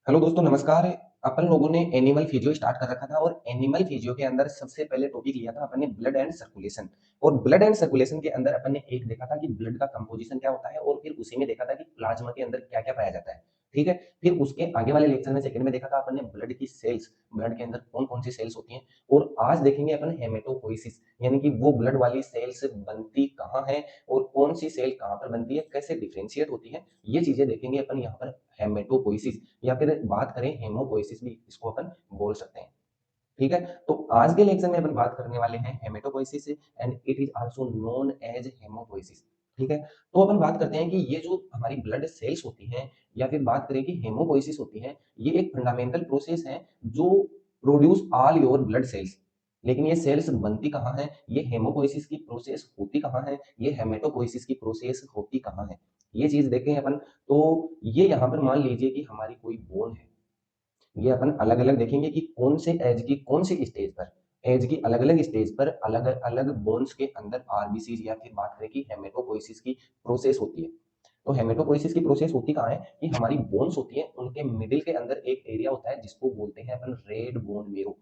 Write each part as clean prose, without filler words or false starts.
Hello दोस्तों, नमस्कार। अपन लोगों ने एनिमल फिजियो स्टार्ट कर रखा था और एनिमल फिजियो के अंदर सबसे पहले टॉपिक लिया था अपन ने ब्लड एंड सर्कुलेशन। और ब्लड एंड सर्कुलेशन के अंदर अपन ने एक देखा था कि ब्लड का कंपोजिशन क्या होता है और फिर उसी में देखा था कि प्लाज्मा के अंदर क्या क्या पाया जाता है। ठीक है। फिर उसके आगे वाले लेक्चर में सेकंड में देखा था अपन ने ब्लड की सेल्स, ब्लड के अंदर कौन कौन सी सेल्स होती हैं। और आज देखेंगे अपन हेमेटोपोइसिस, यानी कि वो ब्लड वाली सेल्स बनती कहाँ है और कौन सी सेल कहाँ पर बनती है, कैसे डिफ्रेंशिएट होती है, ये चीजें देखेंगे अपन यहाँ पर। हेमेटोपोइसिस या फिर बात करें हेमोपोइसिस भी इसको अपन बोल सकते हैं। ठीक है। तो आज के लेक्चर में अपन बात करने वाले हैं haematopoiesis and it is also known as haemopoiesis. ठीक है। तो अपन बात करते हैं कि ये जो हमारी ब्लड सेल्स होती हैं या फिर बात करें कि हेमोपोइसिस होती है, ये एक फंडामेंटल प्रोसेस है जो produce all your blood cells. लेकिन ये सेल्स बनती कहाँ है, ये हेमोपोइसिस की प्रोसेस होती कहाँ है, ये हेमेटोपोइसिस की प्रोसेस होती कहाँ है, ये चीज देखें अपन। तो ये यहाँ पर मान लीजिए कि हमारी कोई बोन है, ये अपन अलग अलग देखेंगे कि कौन से एज की कौन सी स्टेज पर, एज की अलग अलग स्टेज पर अलग अलग बोन्स के अंदर आरबीसी या फिर बात करें कि हेमेटोपोइसिस की प्रोसेस होती है। तो हेमेटोपोइसिस की प्रोसेस होती कहाँ है कि हमारी बोन्स होती है, उनके मिडिल के अंदर एक एरिया होता है जिसको बोलते हैं अपन रेड बोन मेरो।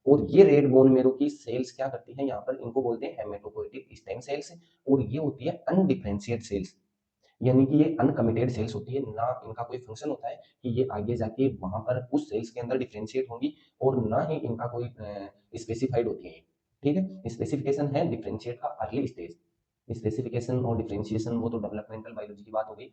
और ये रेड बोन मेरो की सेल्स क्या करती हैं, यहाँ पर इनको बोलते हैं हेमेटोपोइटिक स्टेम सेल्स। और ये होती है अनडिफरेंशिएट सेल्स, यानी कि ये अनकमिटेड सेल्स होती है ना, इनका कोई फंक्शन होता है कि ये आगे जाके वहां पर उस सेल्स के अंदर डिफरेंशिएट होंगी, और ना ही इनका कोई स्पेसिफाइड होती है। ठीक है। स्पेसिफिकेशन है डिफरेंशिएट का अर्ली स्टेज। स्पेसिफिकेशन और डिफरेंशिएशन वो तो डेवलपमेंटल बायोलॉजी की बात हो गई।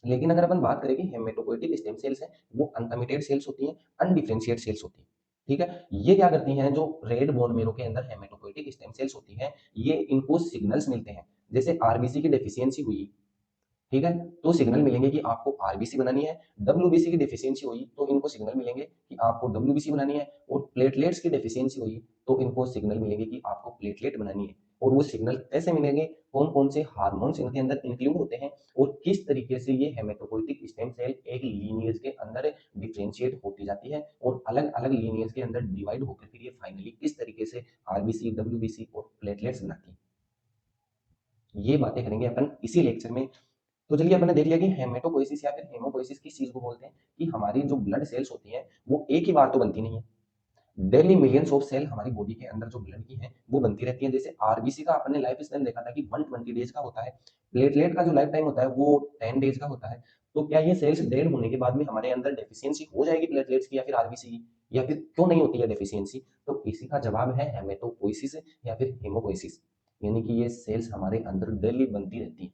लेकिन अगर अपन बात करें कि हेमेटोपोइटिक स्टेम सेल्स है, वो अनकमिटेड सेल्स होती हैं, अनडिफरेंशिएट सेल्स होती हैं। ठीक है। ये क्या करती हैं, जो रेड बोन मेरो के अंदर हेमेटोपोइटिक स्टेम सेल्स होती हैं, ये इनको सिग्नल्स मिलते हैं। जैसे आरबीसी की डेफिशिएंसी हुई, ठीक है, तो सिग्नल मिलेंगे कि आपको आरबीसी बनानी है। डब्ल्यूबीसी की डेफिशिएंसी हुई तो इनको सिग्नल मिलेंगे कि आपको डब्ल्यूबीसी बनानी है। और प्लेटलेट्स की डेफिशिएंसी हुई तो इनको सिग्नल मिलेंगे कि आपको प्लेटलेट बनानी है। और वो सिग्नल कैसे मिलेंगे, कौन कौन से हार्मोन्स इनके अंदर इंक्लूड होते हैं, और किस तरीके से ये हेमेटोपोइटिक स्टेम सेल एक लीनिएज के अंदर डिफरेंशिएट होती जाती है और अलग अलग लीनिएज के अंदर डिवाइड होकर फिर ये फाइनली किस तरीके से आरबीसी, डब्ल्यूबीसी और प्लेटलेट्स बनाती है, ये बातें करेंगे अपन इसी लेक्चर में। तो चलिए अपन ने देख लिया कि हेमेटोपोइसिस या फिर हेमोपोइसिस किस चीज को बोलते हैं, कि हमारी जो ब्लड सेल्स होती हैं वो एक ही बार तो बनती नहीं है। डेली मिलियंस ऑफ सेल हमारी बॉडी के अंदर जो ब्लड की है वो बनती रहती है। जैसे आरबीसी का अपन ने लाइफ स्पैन देखा था कि 120 डेज का होता है। प्लेटलेट का जो लाइफ टाइम होता है वो 10 डेज का होता है। तो क्या ये सेल्स डेड होने के बाद में हमारे अंदर डेफिशिएंसी हो जाएगी प्लेटलेट्स की या फिर आरबीसी की, या फिर क्यों नहीं होती है डेफिशिएंसी? तो इसी का जवाब है हेमेटोपोइसिस या फिर हेमोपोइसिस, यानी कि ये सेल्स हमारे अंदर डेली बनती रहती है।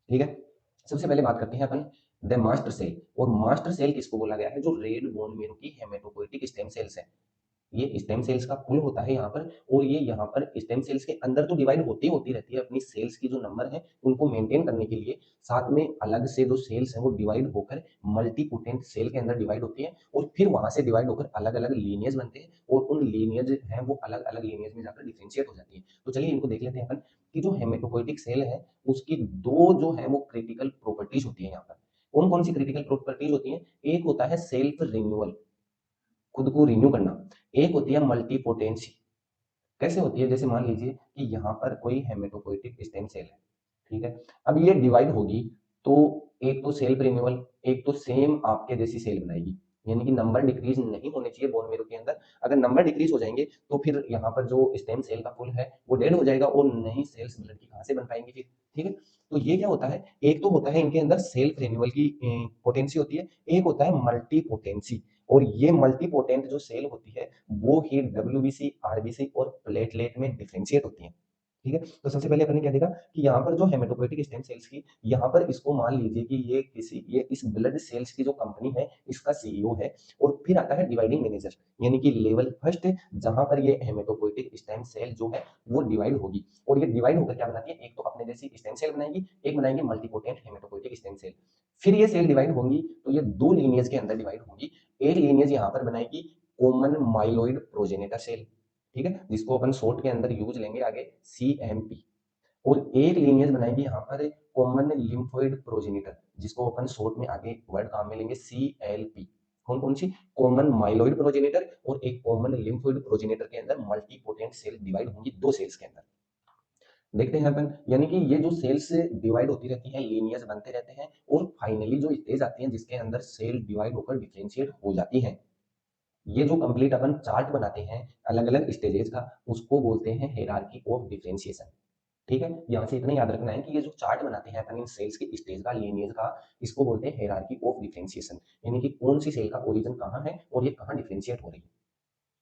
ठीक है। सबसे पहले बात करते हैं अपन द मास्टर सेल। और मास्टर सेल किसको बोला गया है, जो रेड बोन मेरो की हेमेटोपोइटिक स्टेम सेल्स है। ये स्टेम सेल्स का पुल होता है यहाँ पर। और ये यहाँ पर स्टेम सेल्स के अंदर तो डिवाइड होती होती रहती है, अपनी सेल्स की जो नंबर है उनको मेंटेन करने के लिए। साथ में अलग से जो सेल्स हैं वो डिवाइड होकर मल्टीपोटेंट सेल के अंदर डिवाइड होती है, और फिर वहां से डिवाइड होकर अलग अलग लीनियज बनते हैं, और उन लीनियज हैं वो अलग अलग लीनियज में जाकर डिफ्रेंशिएट हो जाती है। तो चलिए इनको देख लेते हैं अपन कि जो हेमेटोपोइटिक सेल है उसकी दो जो है वो क्रिटिकल प्रॉपर्टीज होती है यहाँ पर। कौन कौन सी क्रिटिकल प्रॉपर्टीज होती है? एक होता है सेल्फ रिन्यूअल, खुद को रिन्यू करना। एक होती है मल्टीपोटेंसी। कैसे होती है? जैसे मान लीजिए कि यहाँ पर कोई हेमेटोपोइटिक स्टेम सेल है, ठीक है। अब ये डिवाइड होगी तो एक तो सेल्फ रिन्यूअल, एक तो सेम आपके जैसी सेल बनाएगी, यानी कि नंबर डिक्रीज नहीं होने चाहिए बोन मेरो के अंदर। अगर नंबर डिक्रीज हो जाएंगे तो फिर यहाँ पर जो स्टेम सेल का पुल है वो डेड हो जाएगा और नई सेल्स ब्लड की कहाँ से बन पाएंगी फिर? ठीक है। तो ये क्या होता है, एक तो होता है इनके अंदर सेल्फ रिन्यूअल की पोटेंसी होती है, एक होता है मल्टी पोटेंसी। और ये मल्टी पोटेंट जो सेल होती है वो ही डब्ल्यूबीसी, आरबीसी और प्लेटलेट में डिफरेंशिएट होती है। ठीक है। तो सबसे पहले अपन ने क्या देखा कि यहाँ पर जो हेमेटोपोइटिक स्टेम सेल्स की, यहाँ पर इसको मान लीजिए कि ये इस ब्लड सेल्स की जो कंपनी है इसका सीईओ है। और फिर आता है डिवाइडिंग मैनेजर, यानी कि लेवल फर्स्ट, जहां पर ये हेमेटोपोइटिक स्टेम सेल जो है वो डिवाइड होगी। और ये डिवाइड होकर क्या बनाती है, एक तो अपने जैसी स्टेम सेल बनाएगी, एक बनाएंगे मल्टीपोटेंट हेमेटोपोइटिक स्टेम सेल। फिर ये सेल डिवाइड होंगी तो ये दो लीनियज के अंदर डिवाइड होंगी। एक लीनियज यहाँ पर बनाएगी कॉमन माइलोइड प्रोजेनेटर सेल, ठीक है, जिसको अपन शॉर्ट के अंदर यूज लेंगे आगे सीएमपी। और एक लीनियज बनाएगी यहाँ पर कॉमन लिम्फोइड प्रोजेनेटर, जिसको अपन शॉर्ट में आगे वर्ड काम में लेंगे सीएलपी। कौन कौन सी? कॉमन माइलोइड प्रोजेनेटर और एक कॉमन लिम्फोइड प्रोजेनेटर के अंदर मल्टीपोटेंट सेल डिवाइड होंगी दो सेल्स के अंदर। देखते हैं अपन, यानी कि ये जो सेल्स डिवाइड होती रहती हैं, लीनियर्स बनते रहते हैं और फाइनली जो स्टेज आती है जिसके अंदर सेल डिवाइड होकर डिफरेंशिएट हो जाती हैं, ये जो कंप्लीट अपन चार्ट बनाते हैं अलग अलग स्टेजेस का, उसको बोलते हैं हायरार्की ऑफ डिफरेंशिएशन। ठीक है, यहाँ से इतना याद रखना है कि ये जो चार्ट बनाते हैं अपन इन सेल्स के स्टेज का, लीनियर्स का, इसको बोलते हैं हायरार्की ऑफ डिफरेंशिएशन, यानी कि कौन सी सेल का ओरिजिन कहाँ है और ये कहाँ डिफरेंशिएट हो रही है।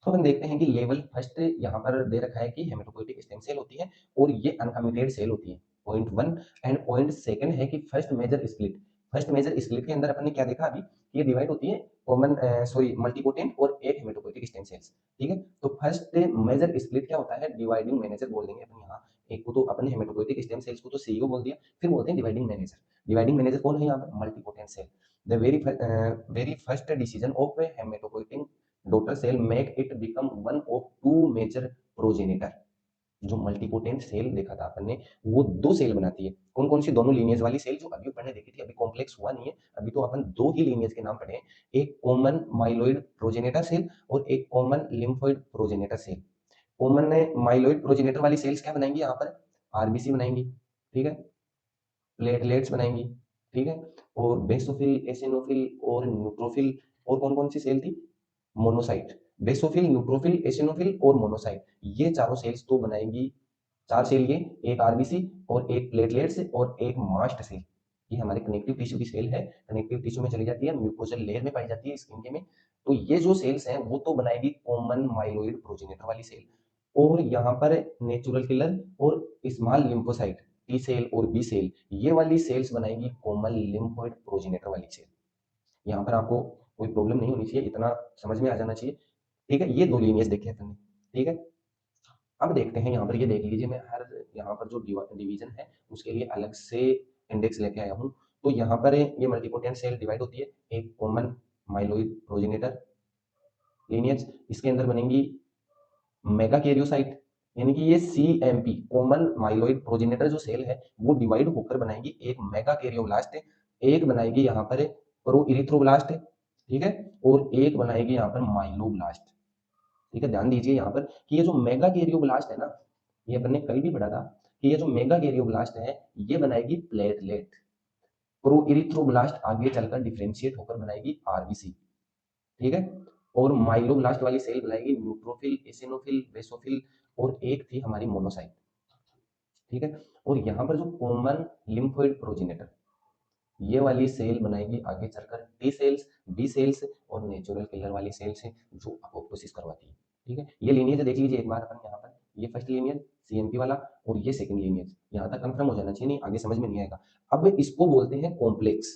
तो हम देखते हैं कि लेवल फर्स्ट यहाँ पर दे रखा है कि हेमेटोपोइटिक स्टेम सेल होती है और ये अनकमिटेड सेल होती है, point one. And point second है कि first major split, first major split के अंदर अपन ने क्या देखा अभी, ये डिवाइड होती है कॉमन सॉरी मल्टीपोटेंट और एक हेमेटोपोइटिक स्टेम सेल्स। ठीक है, तो फर्स्ट मेजर स्प्लिट क्या होता है, डिवाइडिंग मैनेजर बोल देंगे अपन यहाँ। एक को तो अपन ने हेमेटोपोइटिक स्टेम सेल्स को तो सीईओ बोल दिया, फिर बोलते हैं डिवाइडिंग मैनेजर। डिवाइडिंग मैनेजर कौन है यहाँ पर, multipotent cell. The very first decision of hematopoietic daughter cell make it become one of two major progenitor. जो मल्टीपोटेंट सेल देखा था अपन ने, वो दो सेल बनाती है, कौन कौन सी, दोनों लीनियर्स वाली सेल जो अभी अपन ने देखी थी, अभी कॉम्प्लेक्स हुआ नहीं है, अभी तो अपन दो ही लीनियर्स के नाम पढ़े हैं, एक कॉमन माइलोइड प्रोजेनेटर सेल और एक common lymphoid progenitor cell. Common myeloid progenitor वाली सेल्स क्या बनाएंगी यहाँ पर, आरबीसी बनाएंगी, ठीक है, प्लेटलेट्स बनाएंगी, ठीक है, और बेसोफिल, एसिनोफिल और न्यूट्रोफिल। और कौन कौन सी सेल थी, मोनोसाइट, बेसोफिल, न्यूट्रोफिल, एसिनोफिल और मोनोसाइट, ये चारों सेल्स तो बनाएंगी, चार सेल ये, एक आरबीसी और एक प्लेटलेट्स और एक मास्ट सेल। ये हमारे कनेक्टिव टिश्यू की सेल है, कनेक्टिव टिश्यू में चली जाती है, म्यूकोजल लेयर में पाई जाती है स्किन के में। तो ये जो सेल्स हैं वो तो बनाएगी कॉमन माइलोइड प्रोजेनेटर वाली सेल, और यहाँ पर नेचुरल किलर और स्मॉल लिम्फोसाइट, टी सेल और बी सेल, ये वाली सेल्स बनाएगी कॉमन लिम्फोइड प्रोजेनेटर वाली सेल। यहाँ पर आपको कोई प्रॉब्लम नहीं होनी चाहिए, इतना समझ में आ जाना चाहिए। ठीक है, ये दो लीनियर्स देखे अपन ने। ठीक है, अब देखते हैं यहाँ पर, ये देख लीजिए, मैं हर यहाँ पर जो डिवीजन है उसके लिए अलग से इंडेक्स लेके आया हूँ। तो यहाँ पर ये मल्टीपोटेंट सेल डिवाइड होती है, एक कॉमन माइलोइड प्रोजेनेटर लीनियर्स, इसके अंदर बनेंगी मेगा कैरियोसाइट, यानी कि ये सीएमपी कॉमन माइलोइड प्रोजेनेटर जो सेल है वो डिवाइड होकर बनाएगी एक मेगा कैरियोब्लास्ट, एक बनाएगी यहाँ पर प्रो इरिथ्रोब्लास्ट, ठीक है, और एक बनाएगी यहाँ पर माइलोब्लास्ट। ठीक है, ध्यान दीजिए यहाँ पर कि ये जो मेगा कैरियोब्लास्ट है ना, ये अपन ने कल भी पढ़ा था कि ये जो मेगा कैरियोब्लास्ट है ये बनाएगी प्लेटलेट, प्रो इरिथ्रोब्लास्ट आगे चलकर डिफरेंशिएट होकर बनाएगी आरबीसी। ठीक है, और माइलोब्लास्ट वाली सेल बनाएगी न्यूट्रोफिल, एसिनोफिल, बेसोफिल और एक थी हमारी मोनोसाइट। ठीक है, और यहाँ पर जो कॉमन लिम्फोइड प्रोजेनेटर, ये वाली सेल बनाएगी आगे चलकर टी सेल्स, बी सेल्स और नेचुरल किलर वाली सेल्स है जो अपोप्टोसिस करवाती है। ठीक है, ये लीनियर देख लीजिए एक बार अपन यहाँ पर, ये फर्स्ट लीनियर सीएमपी वाला और ये सेकंड लीनियर, यहाँ तक कंफर्म हो जाना चाहिए, नहीं आगे समझ में नहीं आएगा। अब इसको बोलते हैं complex,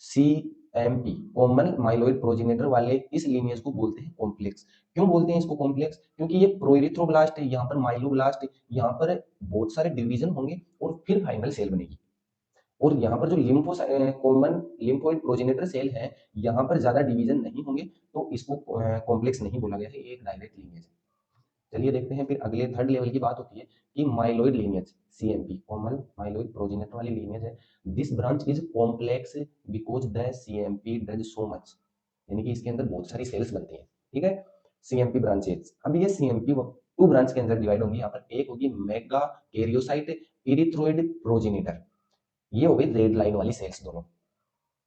CMP common myeloid progenitor वाले इस लीनियर्स को बोलते हैं कॉम्प्लेक्स। क्यों बोलते हैं इसको कॉम्प्लेक्स, क्योंकि ये प्रोइरिथ्रोब्लास्ट है, यहाँ पर माइलोब्लास्ट है, यहाँ पर बहुत सारे डिवीजन होंगे और फिर फाइनल सेल बनेगी। और यहाँ पर जो lympho common lymphoid progenitor cell है, यहाँ पर ज्यादा डिवीजन नहीं होंगे, तो इसको कॉम्प्लेक्स नहीं बोला गया है, ये एक डायरेक्ट लीनियज है। चलिए देखते हैं फिर अगले थर्ड लेवल की बात होती है कि myeloid lineage, CMP common myeloid progenitor वाली लीनियज है। This branch is complex because the CMP does so much, यानी कि इसके अंदर बहुत सारी सेल्स बनती हैं। ठीक है, सीएमपी ब्रांचेस, अब ये सीएमपी टू ब्रांच के अंदर डिवाइड होंगी, यहाँ पर एक होगी मेगा कैरियोसाइट इरिथ्रोइड प्रोजेनेटर, ये हो गई रेड लाइन वाली सेल्स दोनों।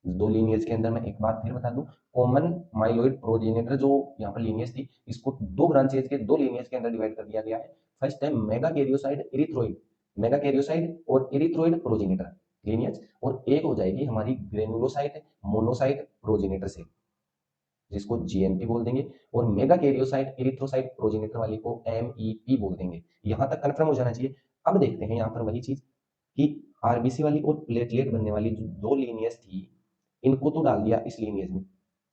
दो लीनियर्स के अंदर मैं एक बार फिर बता दूं, कॉमन माइलोइड प्रोजेनेटर जो यहाँ पर लीनियर्स थी, इसको दो ब्रांचेज के दो लीनियर्स के अंदर डिवाइड कर दिया गया है। फर्स्ट है मेगा कैरियोसाइड इरिथ्रोइड, मेगा कैरियोसाइड और इरिथ्रोइड प्रोजेनेटर लीनियर्स, और एक हो जाएगी हमारी ग्रेनुलोसाइट मोनोसाइट प्रोजेनेटर से, जिसको जीएनपी बोल देंगे, और मेगा कैरियोसाइट इरिथ्रोसाइट प्रोजेनेटर वाली को एमईपी बोल देंगे। यहां तक कंफर्म हो जाना चाहिए। अब देखते हैं यहाँ पर वही चीज कि आरबीसी वाली और प्लेटलेट बनने वाली जो दो लीनियर्स थी, इनको तो डाल दिया इस लीनियर्स में,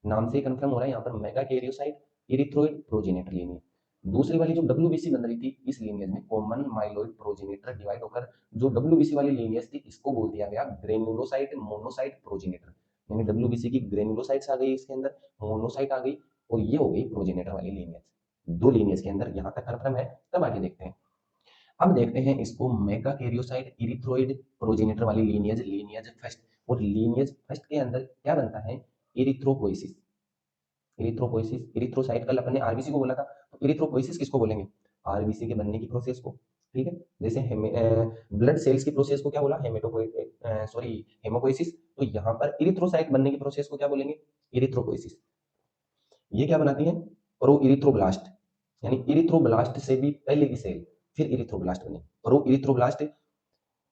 नाम से कंफर्म हो रहा है यहाँ पर मेगा कैरियोसाइट इरिथ्रोइड प्रोजेनेटर लीनियर। दूसरी वाली जो डब्ल्यूबीसी बन रही थी इस लीनियर में, कॉमन माइलोइड प्रोजेनेटर डिवाइड होकर जो डब्ल्यूबीसी वाली लीनियर्स थी, इसको बोल दिया गया ग्रेनुलोसाइट मोनोसाइट प्रोजेनेटर, यानी डब्ल्यूबीसी की ग्रेनुलोसाइट्स आ गई इसके अंदर, मोनोसाइट आ गई, और ये हो गई प्रोजेनेटर वाली लीनियर्स। दो लीनियर्स के अंदर यहाँ तक कंफर्म है, तब आगे देखते हैं। अब देखते हैं इसको मेगा कैरियोसाइट इरिथ्रोइड प्रोजेनेटर वाली लीनियज, लीनियज फर्स्ट, और लीनियज फर्स्ट के अंदर क्या बनता है, इरिथ्रोपोइसिस। इरिथ्रोपोइसिस, इरिथ्रोसाइट कल अपन ने आरबीसी को बोला था, तो इरिथ्रोपोइसिस किसको बोलेंगे, आरबीसी के बनने की प्रोसेस को। ठीक है। जैसे ब्लड सेल्स की प्रोसेस को क्या बोला, हेमोपोइसिस। तो यहाँ पर इरिथ्रोसाइट बनने की प्रोसेस को क्या बोलेंगे, इरिथ्रोपोइसिस। ये क्या बनाती है, प्रो इरिथ्रोब्लास्ट, यानी इरिथ्रोब्लास्ट से भी पहले की सेल फिर इरिथ्रोब्लास्ट बने, pro erythroblast.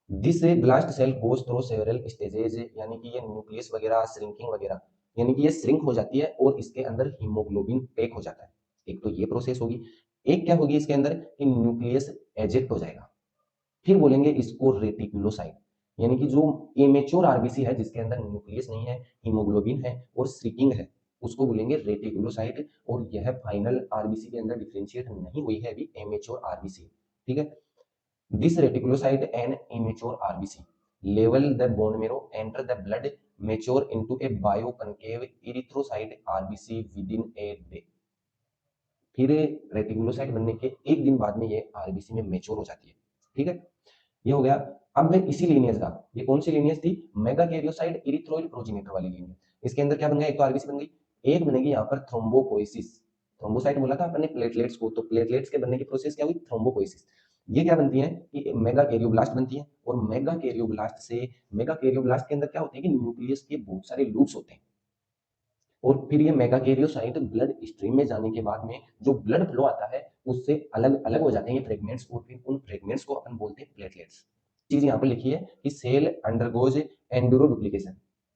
This blast cell goes through several stages, यानी कि ये न्यूक्लियस वगैरह श्रिंकिंग वगैरह, यानी कि ये श्रिंक हो जाती है और इसके अंदर हीमोग्लोबिन पैक हो जाता है। एक तो ये प्रोसेस होगी। एक क्या होगी इसके अंदर कि न्यूक्लियस एजेक्ट हो जाएगा, फिर बोलेंगे इसको रेटिकुलोसाइट, यानी कि जो इमेच्योर आरबीसी है जिसके अंदर न्यूक्लियस नहीं है, हीमोग्लोबिन है और श्रिंकिंग है, उसको बोलेंगे रेटिकुलोसाइट। और यह फाइनल आरबीसी के अंदर डिफरेंशिएट नहीं हुई है अभी, इमेच्योर आरबीसी। ठीक है। This reticulocyte and immature RBC level the bone marrow, enter the blood, mature into a bioconcave erythrocyte RBC within a day। फिर रेटिकुलोसाइट बनने के एक दिन बाद में ये आरबीसी में मेच्योर हो जाती है। ठीक है, ये हो गया। अब मैं इसी लीनियज का, ये कौन सी लीनियज थी, मेगा कैरियोसाइट इरिथ्रोइड प्रोजेनिटर वाली लीनियज। इसके अंदर क्या बन गया, एक तो आरबीसी बन गई, एक बनेगी यहाँ पर थ्रोम्बोपोइसिस। थ्रोम्बोसाइट बोला था अपने प्लेटलेट्स को, तो प्लेटलेट्स के बनने की प्रोसेस क्या हुई, थ्रोम्बोपोइसिस। ये क्या बनती है कि मेगा कैरियोब्लास्ट बनती है, और मेगा कैरियोब्लास्ट से, मेगा कैरियोब्लास्ट के अंदर क्या होते हैं कि न्यूक्लियस के बहुत सारे लूप्स होते हैं, और फिर ये मेगाकैरियोसाइट ब्लड स्ट्रीम में जाने के बाद में जो ब्लड फ्लो आता है उससे अलग अलग हो जाते हैं ये फ्रेगमेंट्स, और फिर उन फ्रेगमेंट्स को अपन बोलते हैं प्लेटलेट्स। चीज यहाँ पर लिखी है कि cell undergoes endoreduplication.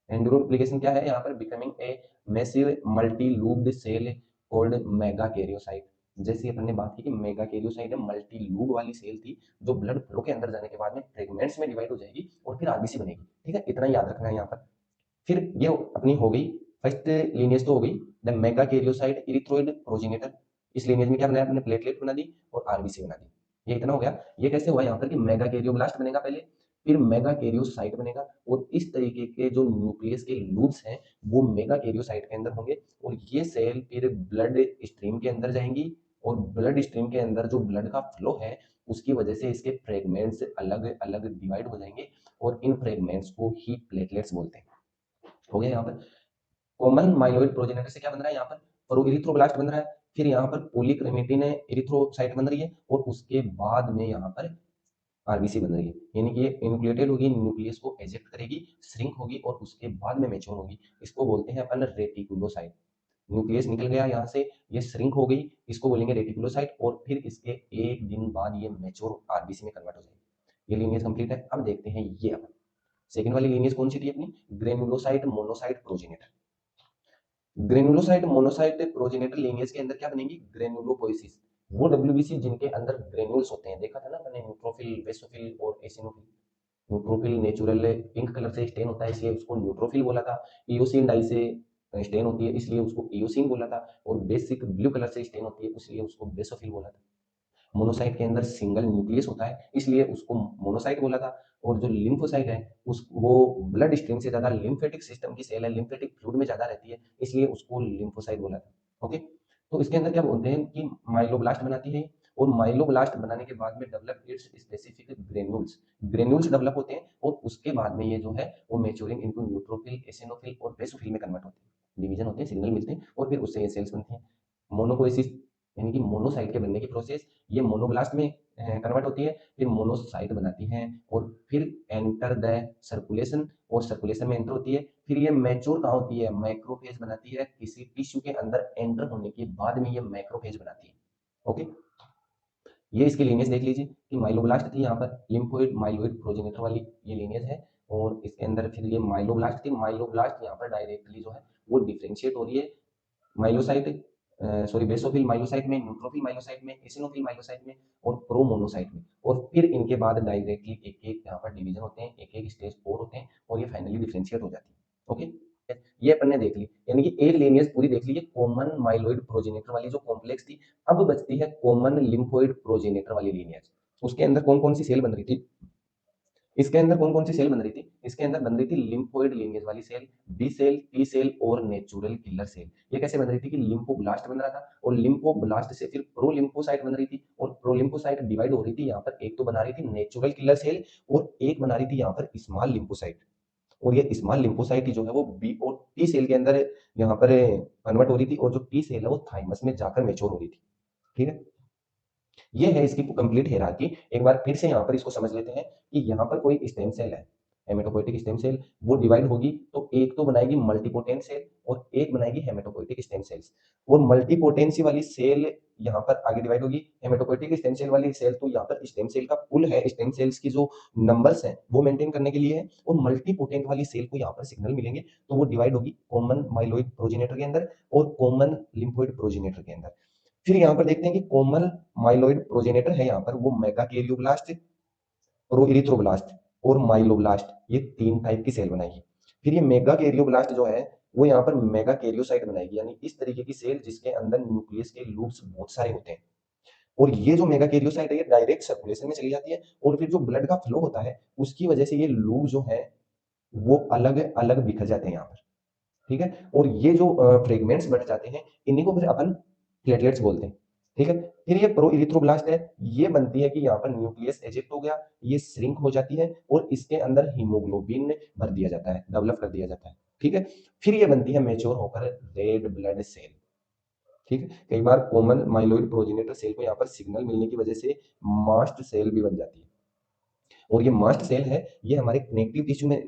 Endoreduplication क्या है, यहाँ पर becoming a massive multi looped cell called megakaryocyte. जैसे अपन ने बात की कि मेगाकैरियोसाइट मल्टी लूप वाली सेल थी जो ब्लड फ्लो के अंदर जाने के बाद में फ्रेगमेंट्स में डिवाइड हो जाएगी और फिर आरबीसी बनेगी। ठीक है, इतना याद रखना है यहाँ पर। फिर ये अपनी हो गई फर्स्ट लीनियज तो हो गई, द मेगा कैरियोसाइट इरिथ्रोइड प्रोजेनेटर। इस लीनियज में क्या बनाया अपने, प्लेटलेट बना दी और आरबीसी बना दी। ये इतना हो गया। ये कैसे हुआ यहाँ पर कि मेगा कैरियोब्लास्ट बनेगा पहले, फिर मेगा कैरियोसाइट बनेगा, और इस तरीके के जो न्यूक्लियस के लूप्स हैं वो मेगा कैरियोसाइट के अंदर होंगे, और ये सेल फिर ब्लड स्ट्रीम के अंदर जाएंगी, और ब्लड स्ट्रीम के अंदर जो ब्लड का फ्लो है उसकी वजह से इसके फ्रेगमेंट्स अलग अलग डिवाइड हो जाएंगे, और इन फ्रेगमेंट्स को ही प्लेटलेट्स बोलते हैं। हो गया यहाँ पर। कॉमन माइलोइड प्रोजेनेटर से क्या बन रहा है यहाँ पर, प्रोइरिथ्रोब्लास्ट बन रहा है, फिर यहाँ पर पोलीक्रेमेटिन इरिथ्रोसाइट बन रही है, और उसके बाद में यहाँ पर आरबीसी बन रही है, यानी कि ये इन्यूक्लिएटेड होगी, न्यूक्लियस को एजेक्ट करेगी, श्रिंक होगी और उसके बाद में मैच्योर होगी। इसको बोलते हैं अपन रेटिकुलोसाइट। न्यूक्लियस निकल गया यहाँ से, ये श्रिंक हो गई, इसको बोलेंगे रेटिकुलोसाइट, और फिर इसके एक दिन बाद ये मैच्योर आरबीसी में कन्वर्ट हो जाएगी। ये लीनियज कंप्लीट है। अब देखते हैं ये अपन सेकंड वाली लीनियज कौन सी थी अपनी, granulocyte monocyte progenitor. Granulocyte monocyte progenitor lineage के अंदर क्या बनेगी, ग्रेनुलोपोइसिस। वो डब्ल्यूबीसी जिनके अंदर ग्रेन्यूल्स होते हैं, देखा था ना अपने, न्यूट्रोफिल, बेसोफिल और eosinophil. Neutrophil natural pink colour से स्टेन होता है इसलिए उसको न्यूट्रोफिल बोला था, इयोसिन डाई से स्टेन होती है इसलिए उसको इयोसिन बोला था, और बेसिक ब्लू कलर से स्टेन होती है इसलिए उसको बेसोफिल बोला था। मोनोसाइट के अंदर सिंगल न्यूक्लियस होता है इसलिए उसको मोनोसाइट बोला था, और जो लिम्फोसाइट है उस वो ब्लड स्ट्रीम से ज्यादा लिम्फेटिक सिस्टम की सेल है, लिम्फेटिक फ्लूइड में ज्यादा रहती है इसलिए उसको लिम्फोसाइट बोला था। ओके, तो इसके अंदर क्या बोलते हैं कि माइलोब्लास्ट बनाती है, और माइलोब्लास्ट बनाने के बाद में develop it's specific granules. Granules develop होते हैं और उसके बाद में ये जो है वो मैच्योरिंग इनटू न्यूट्रोफिल, एसिनोफिल और बेसोफिल में कन्वर्ट होते हैं, डिवीजन होते हैं, सिग्नल मिलते हैं, और फिर उससे ये सेल्स बनती हैं। मोनोपोइसिस यानी कि मोनोसाइट के बनने की प्रोसेस, ये मोनोब्लास्ट में कन्वर्ट होती है, फिर मोनोसाइट बनाती हैं, और फिर एंटर द सर्कुलेशन, और सर्कुलेशन में एंटर होती है, फिर ये मैच्योर कहाँ होती है, मैक्रोफेज बनाती है, किसी टिश्यू के अंदर एंटर होने के बाद में ये मैक्रोफेज बनाती है। ओके, ये इसकी लीनियज देख लीजिए कि माइलोब्लास्ट थी यहाँ पर, लिम्फोइड माइलोइड प्रोजेनेटर वाली ये लीनियज है, और इसके अंदर फिर ये माइलोब्लास्ट थी, माइलोब्लास्ट यहाँ पर डायरेक्टली जो है वो डिफ्रेंशिएट हो रही है माइलोसाइट, सॉरी बेसोफिल माइलोसाइट में, न्यूट्रोफिल माइलोसाइट में, एसिनोफिल माइलोसाइट में और प्रोमोनोसाइट में, और फिर इनके बाद डायरेक्टली एक एक यहाँ पर डिवीजन होते हैं, एक एक स्टेज 4 होते हैं, और ये फाइनली डिफरेंशिएट हो जाती है। ओके, ये अपन ने देख ली, यानी कि एक लीनियज पूरी देख ली है कॉमन माइलोइड प्रोजेनेटर वाली जो कॉम्प्लेक्स थी। अब बचती है कॉमन लिम्फोइड प्रोजेनेटर वाली लीनियज। उसके अंदर कौन कौन सी सेल बन रही थी, इसके अंदर कौन कौन सी सेल बन रही थी, इसके अंदर बन रही थी लिम्फोइड लीनियज वाली cell, B cell, T cell और नेचुरल किलर सेल। ये कैसे बन रही थी कि लिम्फोब्लास्ट बन रहा था, और लिम्फोब्लास्ट से फिर प्रोलिम्फोसाइट बन रही थी, और प्रोलिम्फोसाइट डिवाइड हो रही थी, यहाँ पर एक तो बना रही थी नेचुरल किलर सेल, और एक बना रही थी यहाँ पर स्मॉल लिम्फोसाइट, और ये स्मॉल लिम्फोसाइट जो है वो बी और टी सेल के अंदर यहाँ पर कन्वर्ट हो रही थी, और जो टी सेल है वो थाइमस में जाकर मेच्योर हो रही थी। ठीक है, ये है इसकी कंप्लीट हायरार्की। एक बार फिर से यहाँ पर इसको समझ लेते हैं कि यहाँ पर कोई स्टेम सेल है, हेमेटोपोइटिक स्टेम सेल, वो डिवाइड होगी तो एक तो बनाएगी मल्टीपोटेंट सेल और एक बनाएगी हेमेटोपोइटिक स्टेम सेल्स। और मल्टीपोटेंसी वाली सेल यहाँ पर आगे डिवाइड होगी, हेमेटोपोइटिक स्टेम सेल वाली सेल तो यहाँ पर स्टेम सेल का पुल है, स्टेम सेल्स की जो नंबर्स हैं वो मेंटेन करने के लिए है। और मल्टीपोटेंट वाली सेल को यहाँ पर सिग्नल मिलेंगे तो वो डिवाइड होगी कॉमन माइलोइड प्रोजेनेटर के अंदर और कॉमन लिम्फोइड प्रोजेनेटर के अंदर। फिर यहाँ पर देखते हैं कि कॉमन माइलोइड प्रोजेनेटर है यहाँ पर वो मेगाकैरियोब्लास्ट, प्रोइरिथ्रोब्लास्ट और माइलोब्लास्ट, ये तीन टाइप की सेल बनाएगी। फिर ये मेगाकैरियोब्लास्ट जो है वो यहाँ पर मेगाकैरियोसाइट बनाएगी, यानी इस तरीके की सेल जिसके अंदर न्यूक्लियस के लूप्स बहुत सारे होते हैं। और ये जो मेगाकैरियोसाइट है ये डायरेक्ट सर्कुलेशन में चली जाती है और फिर जो ब्लड का फ्लो होता है उसकी वजह से ये लूप जो है वो अलग अलग बिखर जाते हैं यहाँ पर। ठीक है, और ये जो फ्रेगमेंट्स बट जाते हैं इन्हीं को फिर अपन प्लेटलेट्स बोलते हैं। ठीक है, फिर ये प्रो इरिथ्रोब्लास्ट है, ये बनती है कि यहाँ पर न्यूक्लियस एजेक्ट हो गया, ये श्रिंक हो जाती है और इसके अंदर हीमोग्लोबिन भर दिया जाता है, डेवलप कर दिया जाता है। ठीक है, फिर ये बनती है मेच्योर होकर रेड ब्लड सेल। ठीक है, कई बार कॉमन माइलोइड प्रोजेनेटर सेल को यहाँ पर सिग्नल मिलने की वजह से मास्ट सेल भी बन जाती है। और ये मास्ट सेल है, ये हमारे कनेक्टिव टिश्यू में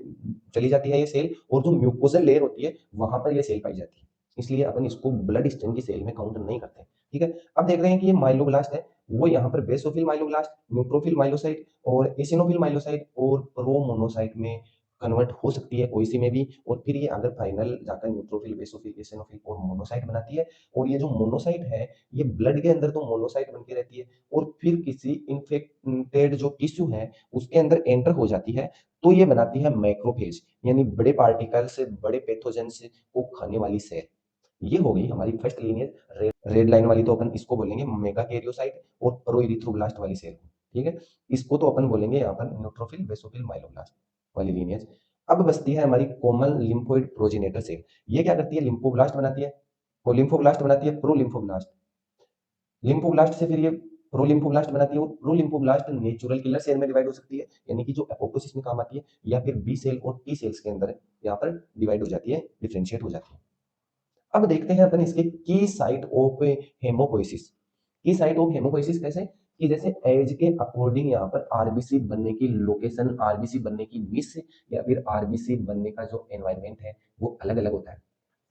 चली जाती है ये सेल, और जो म्यूकोजल लेयर होती है वहां पर ये सेल पाई जाती है, इसलिए अपन इसको ब्लड स्टेन की सेल में काउंट नहीं करते। ठीक है, अब देख रहे हैं कि ये माइलोब्लास्ट है, वो यहाँ पर बेसोफिल माइलोब्लास्ट, न्यूट्रोफिल माइलोसाइट और एसिनोफिल माइलोसाइट और प्रोमोनोसाइट में कन्वर्ट हो सकती है कोई सी में भी, और फिर ये अगर फाइनल जाकर न्यूट्रोफिल, बेसोफिल, एसिनोफिल और मोनोसाइट बनाती है। और ये जो मोनोसाइट है ये ब्लड के अंदर तो मोनोसाइट बन के रहती है, और फिर किसी इन्फेक्टेड जो टिश्यू है उसके अंदर एंटर हो जाती है तो ये बनाती है मैक्रोफेज, यानी बड़े पार्टिकल से, बड़े पैथोजन से को खाने वाली सेल। ये हो गई हमारी फर्स्ट लीनियर। रेड लाइन वाली तो अपन इसको बोलेंगे मेगाकैरियोसाइट और प्रोइरिथ्रोब्लास्ट वाली सेल को। ठीक है, इसको तो अपन बोलेंगे यहाँ पर न्यूट्रोफिल, बेसोफिल, माइलोब्लास्ट वाली लीनियज। अब बचती है हमारी कॉमन लिम्फोइड प्रोजेनेटर सेल। ये क्या करती है, लिम्फोब्लास्ट बनाती है, वो लिम्फोब्लास्ट बनाती है प्रो लिम्फोब्लास्ट, लिम्फोब्लास्ट से फिर ये प्रोलिम्फोब्लास्ट बनाती है, और प्रोलिम्फोब्लास्ट नेचुरल किलर सेल में डिवाइड हो सकती है, यानी कि जो एपोप्टोसिस में काम आती है, या फिर बी सेल और टी सेल्स के अंदर यहाँ पर डिवाइड हो जाती है, डिफरेंशिएट हो जाती है। अब देखते हैं अपन इसके की साइट ऑफ हेमोपोइसिस। की साइट ऑफ हेमोपोइसिस कैसे, कि जैसे एज के अकॉर्डिंग यहाँ पर आरबीसी बनने की लोकेशन, आरबीसी बनने की मिस या फिर आरबीसी बनने का जो एनवायरमेंट है वो अलग अलग होता है।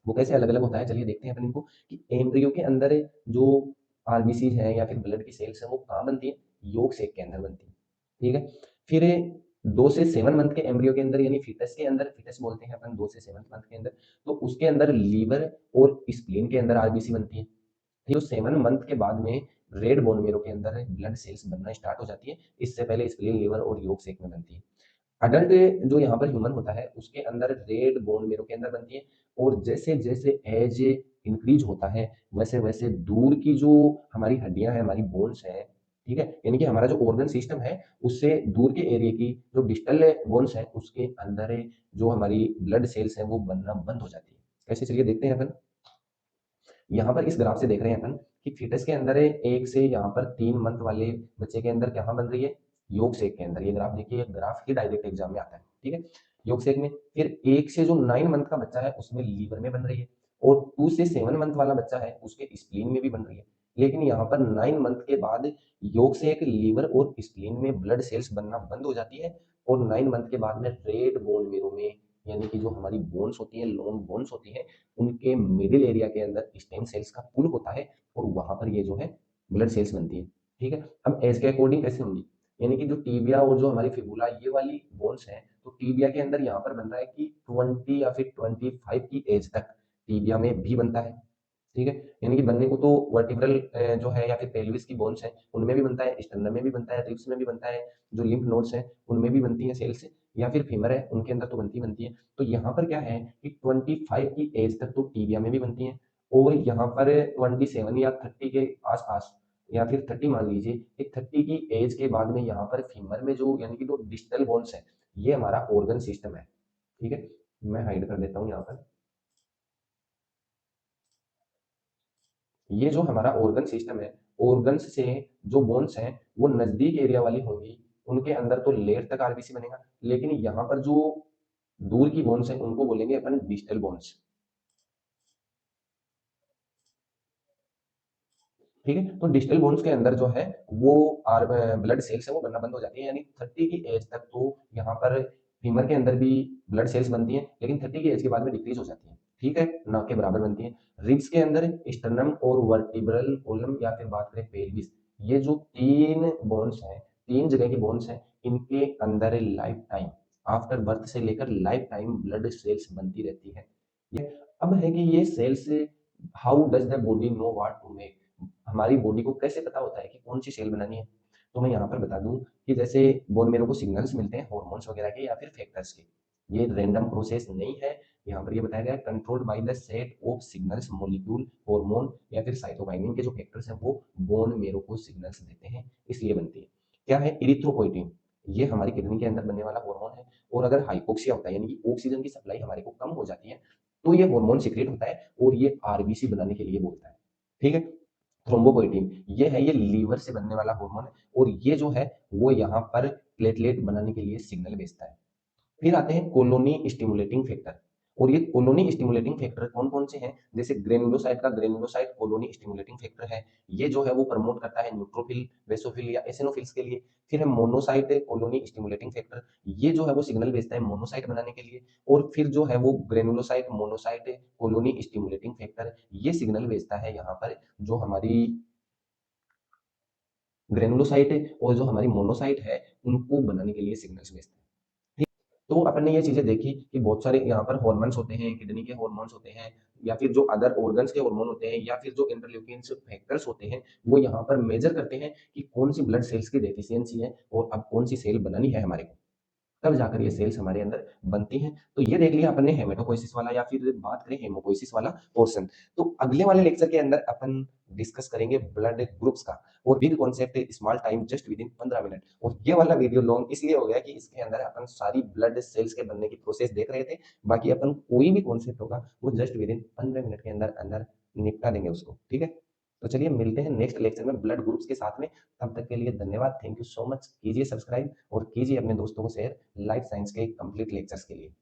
वो कैसे अलग अलग होता है, चलिए देखते हैं अपन इनको, कि एम्ब्रियो के अंदर जो आरबीसी है या फिर ब्लड की सेल्स है वो कहाँ बनती है, योग सेक के अंदर बनती है। ठीक है, फिर 2 से 7 मंथ के एम्ब्रियो के अंदर, यानी फीटस के अंदर, फीटस बोलते हैं अपन 2 से 7 मंथ के अंदर, तो उसके अंदर लीवर और स्प्लीन के अंदर आरबीसी बनती है। ठीक है, 7 मंथ के बाद में रेड बोन मेरो के अंदर ब्लड सेल्स बनना स्टार्ट हो जाती है, इससे पहले स्प्लीन, लीवर और योग सेक में बनती है। अडल्ट जो यहाँ पर ह्यूमन होता है उसके अंदर रेड बोन मेरो के अंदर बनती है, और जैसे जैसे एज इंक्रीज होता है वैसे वैसे दूर की जो हमारी हड्डियां हैं, हमारी बोन्स हैं, ठीक है, यानी कि हमारा जो ऑर्गन सिस्टम है उससे दूर के एरिया की जो डिस्टल बोन्स है उसके अंदर जो हमारी ब्लड सेल्स हैं वो बनना बंद हो जाती है। कैसे, चलिए देखते हैं अपन। यहाँ पर इस ग्राफ से देख रहे हैं अपन कि फीटस के अंदर 1 से यहाँ पर 3 मंथ वाले बच्चे के अंदर कहाँ बन रही है, योग सेक के अंदर। ये ग्राफ देखिए, ग्राफ ही डायरेक्ट एग्जाम में आता है। ठीक है, योग सेक में फिर 1 से जो 9 मंथ का बच्चा है उसमें लीवर में बन रही है, और 2 से 7 मंथ वाला बच्चा है उसके स्प्लीन में भी बन रही है। लेकिन यहाँ पर 9 मंथ के बाद योग सेक, लीवर और स्प्लीन में ब्लड सेल्स बनना बंद हो जाती है, और 9 मंथ के बाद में रेड बोन मेरो में, यानी कि जो हमारी बोन्स होती है, लॉन्ग बोन्स होती है, उनके मिडिल एरिया के अंदर स्टेम सेल्स का पुल होता है, और वहां पर ये जो है ब्लड सेल्स बनती है। ठीक है, अब एज के अकॉर्डिंग कैसे होंगी, यानी कि जो टीबिया और जो हमारी फिबुला ये वाली बोन्स है, तो टीबिया के अंदर यहाँ पर बन रहा है कि 20 या फिर 25 की एज तक टीबिया में भी बनता है। ठीक है, यानी कि बनने को तो वर्टिब्रल जो है या फिर पेल्विस की बोन्स है उनमें भी बनता है, स्टर्नम में भी बनता है, रिब्स में भी बनता है, जो लिम्फ नोड्स है उनमें भी बनती है सेल्स, या फिर फीमर है उनके अंदर तो बनती है। तो यहाँ पर क्या है कि 25 की एज तक तो टीबिया में भी बनती है, और यहाँ पर 27 या 30 के आसपास, या फिर 30 मान लीजिए कि 30 की एज के बाद में यहाँ पर फीमर में जो, यानी कि जो डिस्टल बोन्स है, ये हमारा ऑर्गन सिस्टम है। ठीक है, मैं हाइड कर देता हूँ यहाँ पर। ये जो हमारा ऑर्गन सिस्टम है, ऑर्गन्स से जो बोन्स हैं वो नजदीक एरिया वाली होंगी, उनके अंदर तो लेयर तक आरबीसी बनेगा, लेकिन यहाँ पर जो दूर की बोन्स हैं उनको बोलेंगे अपन डिस्टल बोन्स। ठीक है। तो डिजिटल बोन्स के अंदर जो है वो ब्लड सेल्स है वो बनना बंद हो जाती है, यानी 30 की एज तक तो यहाँ पर फीमर के अंदर भी ब्लड सेल्स बनती हैं, लेकिन 30 की एज के बाद में डिक्रीज हो जाती है। ठीक है, ना के बराबर बनती है। रिब्स के अंदर स्टर्नम और वर्टिब्रल कोलम या फिर बात करें पेल्विस, ये जो तीन बोन्स हैं, तीन जगह के बोन्स हैं, इनके अंदर लाइफ टाइम आफ्टर बर्थ से लेकर लाइफ टाइम ब्लड सेल्स बनती रहती है। ये अब है कि ये cells, how does the body know what to make, हमारी बॉडी को कैसे पता होता है कि कौन सी सेल बनानी है। तो मैं यहाँ पर बता दूं कि जैसे बोन मेरो को सिग्नल्स मिलते हैं हॉर्मोन्स वगैरह के या फिर फैक्टर्स के, ये रैंडम प्रोसेस नहीं है। यहाँ पर ये बताया गया है controlled by the set of signals molecule hormone या फिर साइटोकाइनिन के जो फैक्टर्स हैं वो बोन मेरो को सिग्नल्स देते हैं, इसलिए बनती है। क्या है इरिथ्रोपोइटिन, ये हमारी किडनी के अंदर बनने वाला हार्मोन है, और अगर हाइपोक्सिया होता है यानी कि ऑक्सीजन की सप्लाई हमारे को कम हो जाती है तो ये हार्मोन सीक्रेट होता है और ये आरबीसी बनाने के लिए बोलता है। ठीक है। थ्रोम्बोपोइटीन, ये लीवर से बनने वाला हार्मोन है, और ये जो है वो यहाँ पर प्लेटलेट बनाने के लिए सिग्नल भेजता है। फिर आते हैं कॉलोनी स्टिमुलेटिंग फैक्टर, और ये कॉलोनी स्टिमुलेटिंग फैक्टर कौन कौन से हैं, जैसे ग्रेनुलोसाइट का ग्रेनुलोसाइट कॉलोनी स्टिमुलेटिंग फैक्टर है, ये जो है वो प्रमोट करता है न्यूट्रोफिल बेसोफिल या एसिनोफिल्स के लिए। फिर है मोनोसाइट कॉलोनी स्टिमुलेटिंग फैक्टर, ये जो है वो सिग्नल भेजता है मोनोसाइट बनाने के लिए। और फिर जो है वो granulocyte monocyte colony stimulating factor, ये सिग्नल भेजता है यहाँ पर जो हमारी ग्रेनुलोसाइट और जो हमारी मोनोसाइट है उनको बनाने के लिए सिग्नल्स भेजते हैं। ठीक। तो अपन ने ये चीजें देखी कि बहुत सारे यहाँ पर हॉर्मोन्स होते हैं, किडनी के हॉर्मोन्स होते हैं, या फिर जो अदर ऑर्गन्स के हार्मोन होते हैं, या फिर जो इंटरल्यूकिन्स फैक्टर्स होते हैं, वो यहाँ पर मेजर करते हैं कि कौन सी ब्लड सेल्स की डेफिशिएंसी है और अब कौन सी सेल बनानी है हमारे को, तब जाकर ये सेल्स हमारे अंदर बनती हैं। तो ये देख लिया अपन ने हेमेटोपोइसिस वाला, या फिर बात करें हेमोपोइसिस वाला पोर्शन। तो अगले वाले लेक्चर के अंदर अपन डिस्कस करेंगे ब्लड ग्रुप्स का, और big concept small time just with in 15 minute. और ये वाला वीडियो लॉन्ग इसलिए हो गया कि इसके अंदर अपन सारी ब्लड सेल्स के बनने की प्रोसेस देख रहे थे, बाकी अपन कोई भी कॉन्सेप्ट होगा वो जस्ट विद इन 15 मिनट के अंदर अंदर निपटा देंगे उसको। ठीक है। तो चलिए मिलते हैं नेक्स्ट लेक्चर में ब्लड ग्रुप्स के साथ में। तब तक के लिए धन्यवाद, थैंक यू सो मच। कीजिए सब्सक्राइब और कीजिए अपने दोस्तों को शेयर लाइफ साइंस के कंप्लीट लेक्चर्स के लिए।